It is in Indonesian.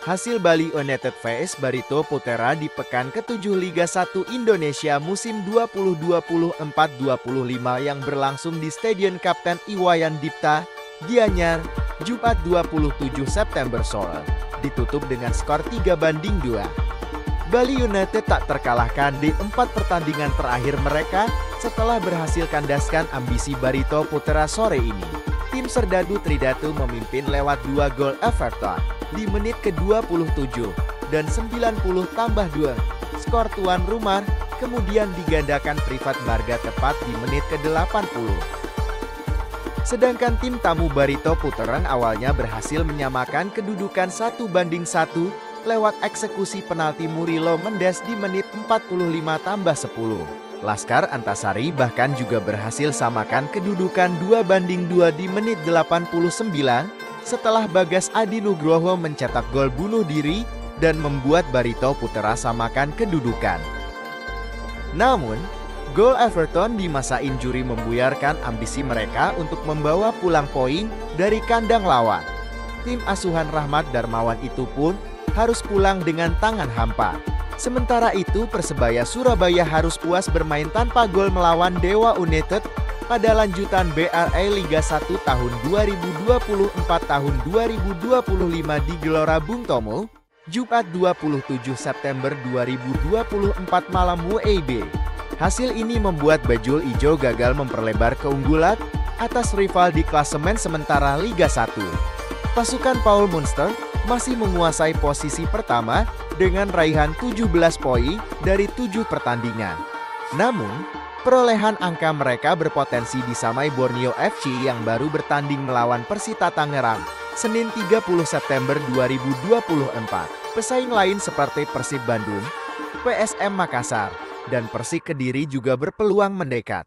Hasil Bali United vs Barito Putra di pekan ke-7 Liga 1 Indonesia musim 2024-25 yang berlangsung di Stadion Kapten Iwayan Dipta, Gianyar, Jumat 27 September sore, ditutup dengan skor 3-2. Bali United tak terkalahkan di 4 pertandingan terakhir mereka setelah berhasil kandaskan ambisi Barito Putra sore ini. Tim Serdadu Tridatu memimpin lewat 2 gol Everton di menit ke-27 dan 90+2. Skor tuan rumah kemudian digandakan Privat Marga tepat di menit ke-80. Sedangkan tim tamu Barito Putra awalnya berhasil menyamakan kedudukan 1-1 lewat eksekusi penalti Murilo Mendes di menit 45+10. Laskar Antasari bahkan juga berhasil samakan kedudukan 2-2 di menit 89 setelah Bagas Adi Nugroho mencetak gol bunuh diri dan membuat Barito Putra samakan kedudukan. Namun, gol Everton di masa injuri membuyarkan ambisi mereka untuk membawa pulang poin dari kandang lawan. Tim asuhan Rahmat Darmawan itu pun harus pulang dengan tangan hampa. Sementara itu Persebaya Surabaya harus puas bermain tanpa gol melawan Dewa United pada lanjutan BRI Liga 1 tahun 2024-2025 di Gelora Bung Tomo, Jumat 27 September 2024 malam WIB. Hasil ini membuat Bajul Ijo gagal memperlebar keunggulan atas rival di klasemen sementara Liga 1. Pasukan Paul Munster masih menguasai posisi pertama dengan raihan 17 poin dari 7 pertandingan. Namun, perolehan angka mereka berpotensi disamai Borneo FC yang baru bertanding melawan Persita Tangerang, Senin 30 September 2024. Pesaing lain seperti Persib Bandung, PSM Makassar, dan Persik Kediri juga berpeluang mendekat.